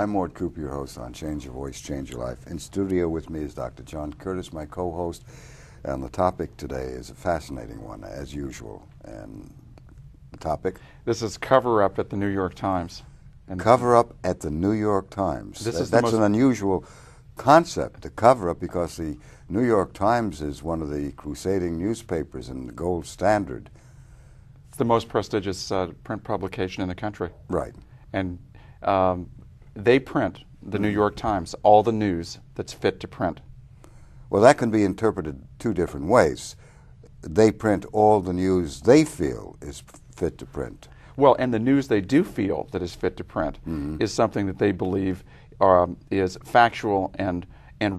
I'm Mort, your host on Change Your Voice, Change Your Life. In studio with me is Dr. John Curtis, my co-host, and the topic today is a fascinating one, as usual. And the topic? This is Coverup at the New York Times. And Coverup at the New York Times. That's an unusual concept, to cover up, because the New York Times is one of the crusading newspapers and the gold standard. It's the most prestigious print publication in the country. Right. And they print, the New York Times, all the news that's fit to print. Well, that can be interpreted two different ways. They print all the news they feel is fit to print. Well, and the news they do feel that is fit to print is something that they believe is factual and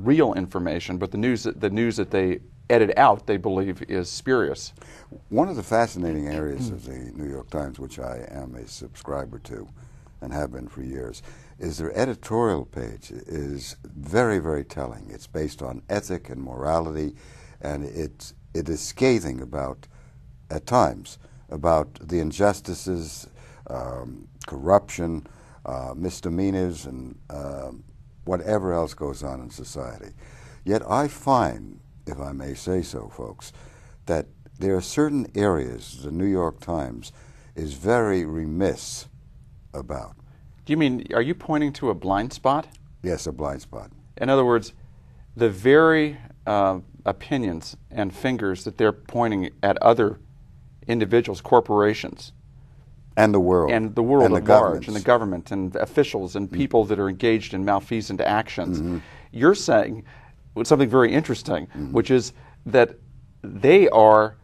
real information, but the news that they edit out, they believe, is spurious. One of the fascinating areas of the New York Times, which I am a subscriber to and have been for years, is their editorial page is very, very telling. It's based on ethic and morality, and it is scathing about, at times, about the injustices, corruption, misdemeanors, and whatever else goes on in society. Yet I find, if I may say so, folks, that there are certain areas the New York Times is very remiss about. Do you mean, are you pointing to a blind spot? Yes, a blind spot. In other words, the very opinions and fingers that they're pointing at other individuals, corporations, and the world, and the world at large, and the government, and officials, and people that are engaged in malfeasant actions. You're saying something very interesting, which is that they are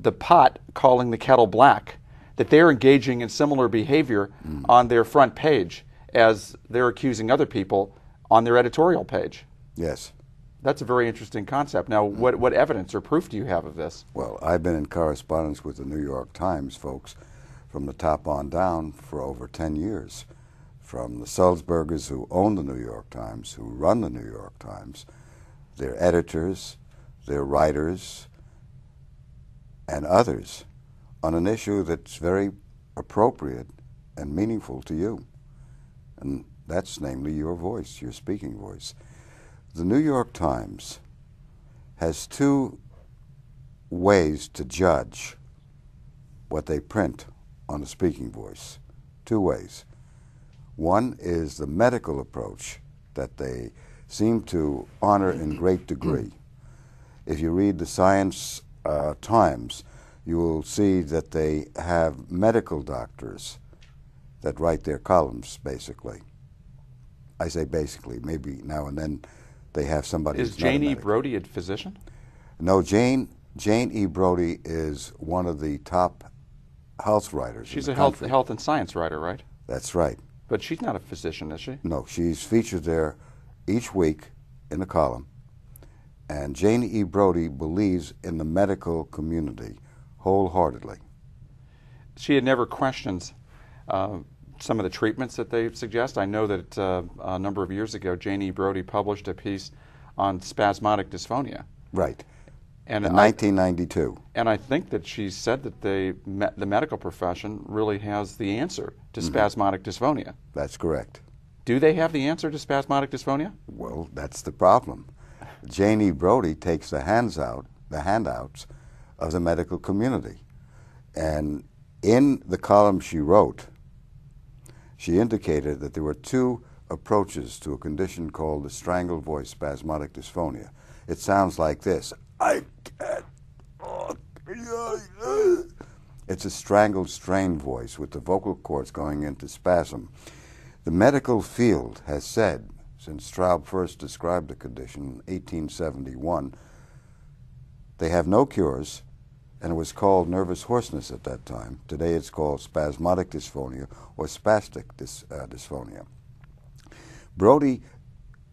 the pot calling the kettle black, that they're engaging in similar behavior on their front page as they're accusing other people on their editorial page. Yes. That's a very interesting concept. Now, what evidence or proof do you have of this? Well, I've been in correspondence with the New York Times folks from the top on down for over 10 years. From the Sulzbergers, who own the New York Times, who run the New York Times, their editors, their writers, and others, on an issue that's very appropriate and meaningful to you. And that's namely your voice, your speaking voice. The New York Times has two ways to judge what they print on a speaking voice. Two ways. One is the medical approach that they seem to honor in great degree. If you read the Science Times, you will see that they have medical doctors that write their columns, basically. I say basically, maybe now and then they have somebody. Is Jane E. Brody a physician? No, Jane E. Brody is one of the top health writers. She's a health and science writer, right? That's right. But she's not a physician, is she? No, she's featured there each week in a column. And Jane E. Brody believes in the medical community wholeheartedly. She had never questioned some of the treatments that they suggest. I know that a number of years ago, Jane E. Brody published a piece on spasmodic dysphonia. Right. And in 1992. And I think that she said that the medical profession really has the answer to spasmodic dysphonia. That's correct. Do they have the answer to spasmodic dysphonia? Well, that's the problem. Jane E. Brody takes the handouts of the medical community. And in the column she wrote, she indicated that there were two approaches to a condition called the strangled voice spasmodic dysphonia. It sounds like this. I can't. It's a strangled, strained voice with the vocal cords going into spasm. The medical field has said, since Straub first described the condition in 1871, they have no cures, and it was called nervous hoarseness at that time. Today it's called spasmodic dysphonia or spastic dysphonia. Brody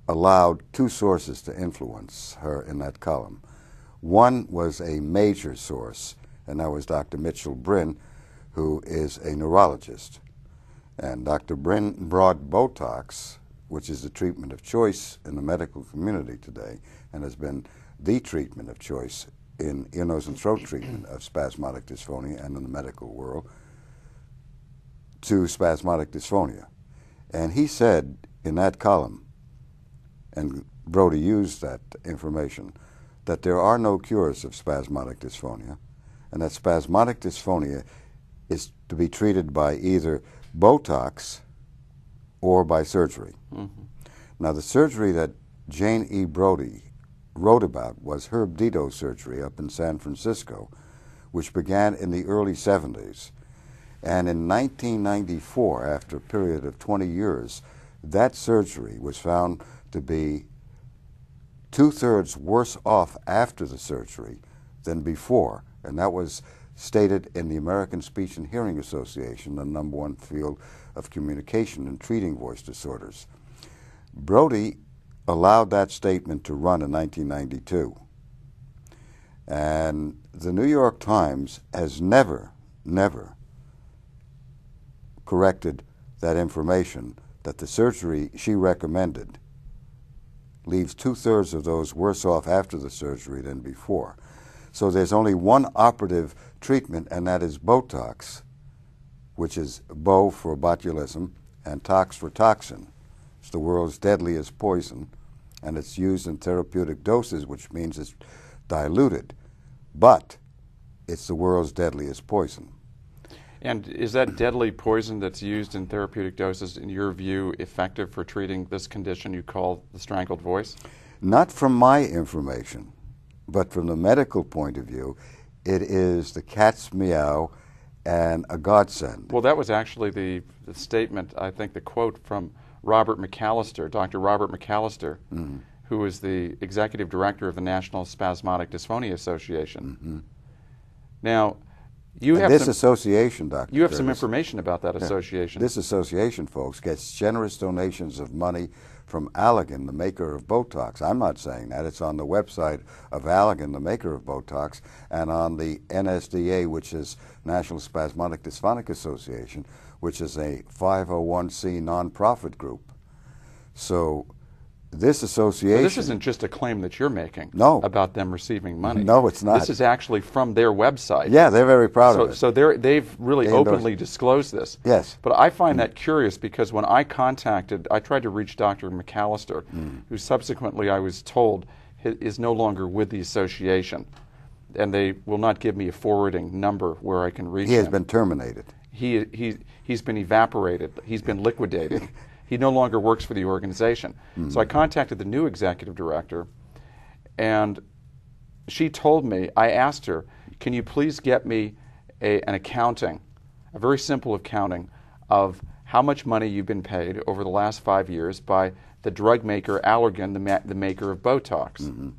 allowed two sources to influence her in that column. One was a major source, and that was Dr. Mitchell Bryn, who is a neurologist. And Dr. Bryn brought Botox, which is the treatment of choice in the medical community today, and has been the treatment of choice in ear, nose, and throat treatment of spasmodic dysphonia and in the medical world, to spasmodic dysphonia. And he said in that column, and Brody used that information, that there are no cures of spasmodic dysphonia, and that spasmodic dysphonia is to be treated by either Botox or by surgery. Mm-hmm. Now, the surgery that Jane E. Brody wrote about was Herb Dito's surgery up in San Francisco, which began in the early 70s. And in 1994, after a period of 20 years, that surgery was found to be 2/3 worse off after the surgery than before. And that was stated in the American Speech and Hearing Association, the #1 field of communication in treating voice disorders. Brody allowed that statement to run in 1992. And the New York Times has never corrected that information, that the surgery she recommended leaves 2/3 of those worse off after the surgery than before. So there's only one operative treatment, and that is Botox, which is Bo for botulism and tox for toxin. It's the world's deadliest poison, and it's used in therapeutic doses, which means it's diluted. But it's the world's deadliest poison. And is that deadly poison that's used in therapeutic doses, in your view, effective for treating this condition you call the strangled voice? Not from my information, but from the medical point of view, it is the cat's meow and a godsend. Well, that was actually the statement, I think the quote from Robert McAllister, Dr. Robert McAllister, mm-hmm. who is the executive director of the National Spasmodic Dysphonia Association. Mm-hmm. Now, you have this association, Dr. You have some information about that association. This association, folks, gets generous donations of money from Allergan, the maker of Botox. I'm not saying that. It's on the website of Allergan, the maker of Botox, and on the NSDA, which is National Spasmodic Dysphonic Association, which is a 501c nonprofit group. So this association... Well, this isn't just a claim that you're making about them receiving money. No, it's not. This is actually from their website. Yeah, they're very proud of it. So they've really openly disclosed this. Yes. But I find that curious because when I tried to reach Dr. McAllister, who subsequently I was told is no longer with the association, and they will not give me a forwarding number where I can reach him. He has been terminated. He's been evaporated. He's been liquidated. He no longer works for the organization. Mm-hmm. So I contacted the new executive director, and she told me, I asked her, can you please get me an accounting, a very simple accounting of how much money you've been paid over the last 5 years by the drug maker Allergan, the maker of Botox. Mm-hmm.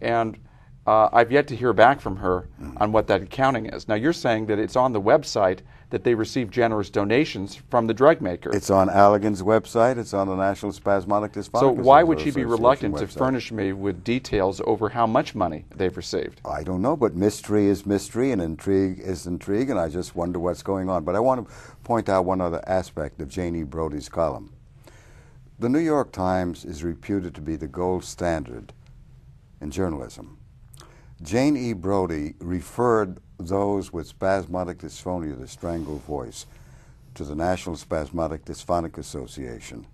And I've yet to hear back from her on what that accounting is. Now, you're saying that it's on the website that they receive generous donations from the drug maker. It's on Allergan's website. It's on the National Spasmodic Dysphonia. So why would she be reluctant to furnish me with details over how much money they've received? I don't know, but mystery is mystery and intrigue is intrigue, and I just wonder what's going on. But I want to point out one other aspect of Jane E. Brody's column. The New York Times is reputed to be the gold standard in journalism. Jane E. Brody referred those with spasmodic dysphonia, the strangled voice, to the National Spasmodic Dysphonic Association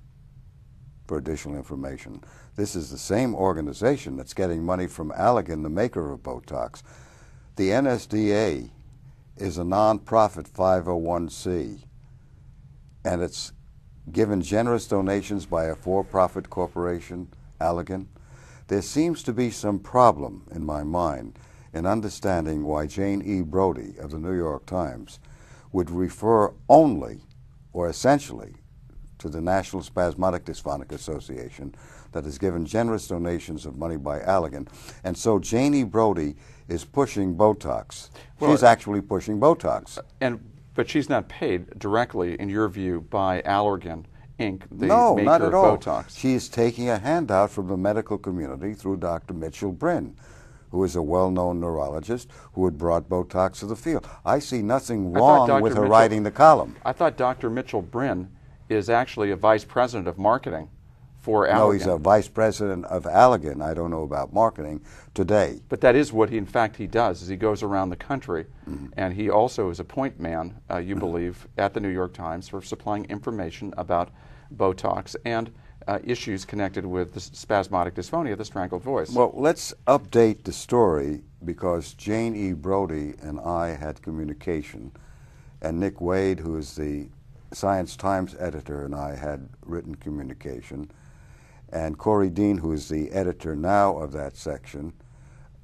for additional information. This is the same organization that's getting money from Allergan, the maker of Botox. The NSDA is a non-profit 501c, and it's given generous donations by a for-profit corporation, Allergan. There seems to be some problem in my mind in understanding why Jane E. Brody of the New York Times would refer only or essentially to the National Spasmodic Dysphonic Association that has given generous donations of money by Allergan. And so Jane E. Brody is pushing Botox. She's actually pushing Botox. But she's not paid directly, in your view, by Allergan, Inc., the no, maker not at of all. Botox. She's taking a handout from the medical community through Dr. Mitchell Bryn, who is a well-known neurologist who had brought Botox to the field. I see nothing wrong with her writing the column. I thought Dr. Mitchell Bryn is actually a vice president of marketing for Allergan. No, he's a vice president of Allergan. I don't know about marketing today. But that is what he does, is he goes around the country, and he also is a point man, you believe, at the New York Times for supplying information about Botox. And issues connected with the spasmodic dysphonia, the strangled voice. Well, let's update the story because Jane E. Brody and I had communication, and Nick Wade, who is the Science Times editor, and I had written communication, and Corey Dean, who is the editor now of that section,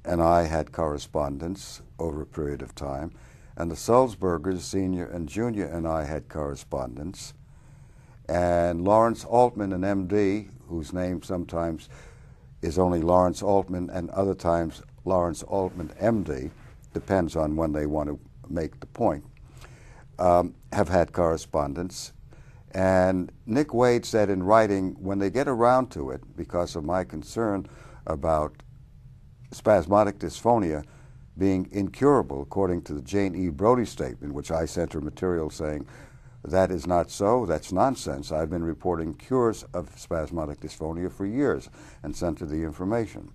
and I had correspondence over a period of time, and the Sulzbergers, senior and junior, and I had correspondence, and Lawrence Altman, an MD, whose name sometimes is only Lawrence Altman and other times Lawrence Altman MD, depends on when they want to make the point, have had correspondence. And Nick Wade said in writing, when they get around to it, because of my concern about spasmodic dysphonia being incurable, according to the Jane E. Brody statement, which I sent her material saying, that is not so, that's nonsense. I've been reporting cures of spasmodic dysphonia for years and sent her the information.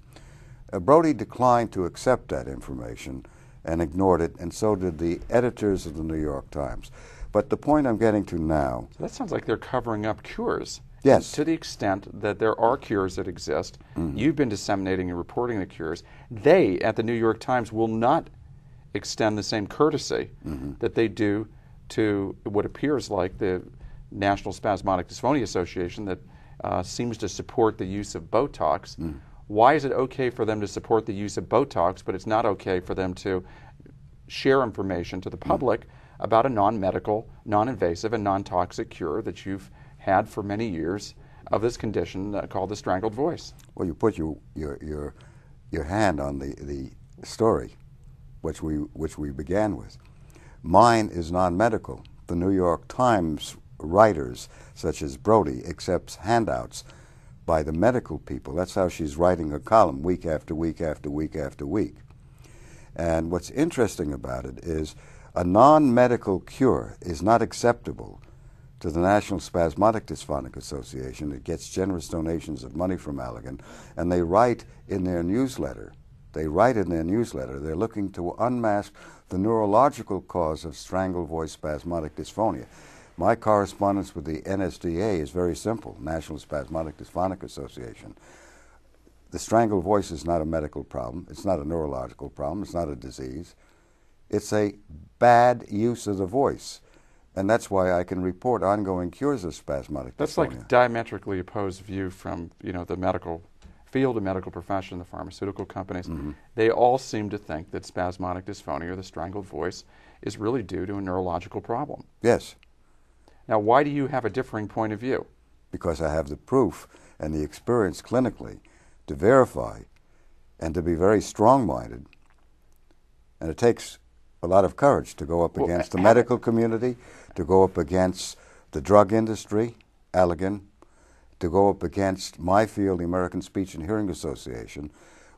Brody declined to accept that information and ignored it, and so did the editors of the New York Times. But the point I'm getting to now... So that sounds like they're covering up cures. Yes. To the extent that there are cures that exist, you've been disseminating and reporting the cures. They, at the New York Times, will not extend the same courtesy that they do to what appears like the National Spasmodic Dysphonia Association that seems to support the use of Botox. Why is it okay for them to support the use of Botox, but it's not okay for them to share information to the public about a non-medical, non-invasive, and non-toxic cure that you've had for many years of this condition called the strangled voice? Well, you put your hand on the story, which we began with. Mine is non-medical. The New York Times writers, such as Brody, accepts handouts by the medical people. That's how she's writing her column week after week after week after week. And what's interesting about it is a non-medical cure is not acceptable to the National Spasmodic Dysphonic Association. It gets generous donations of money from Allegan, and they write in their newsletter, they're looking to unmask the neurological cause of strangled voice spasmodic dysphonia. My correspondence with the NSDA is very simple, National Spasmodic Dysphonic Association. The strangled voice is not a medical problem. It's not a neurological problem. It's not a disease. It's a bad use of the voice. And that's why I can report ongoing cures of spasmodic dysphonia. That's like a diametrically opposed view from, the medical field, the medical profession, the pharmaceutical companies. They all seem to think that spasmodic dysphonia, or the strangled voice, is really due to a neurological problem. Yes. Now, why do you have a differing point of view? Because I have the proof and the experience clinically to verify and to be very strong-minded. And it takes a lot of courage to go up against the medical community, to go up against the drug industry, Allegan, to go up against my field, the American Speech and Hearing Association,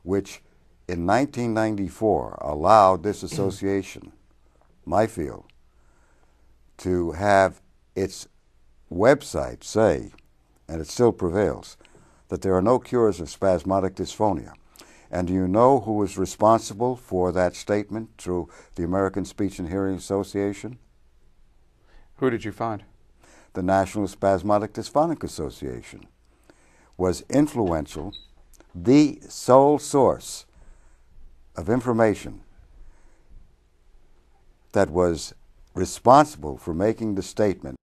which in 1994 allowed this association, my field, to have its website say, and it still prevails, that there are no cures of spasmodic dysphonia. And do you know who was responsible for that statement through the American Speech and Hearing Association? Who did you find? The National Spasmodic Dysphonic Association was influential, the sole source of information that was responsible for making the statement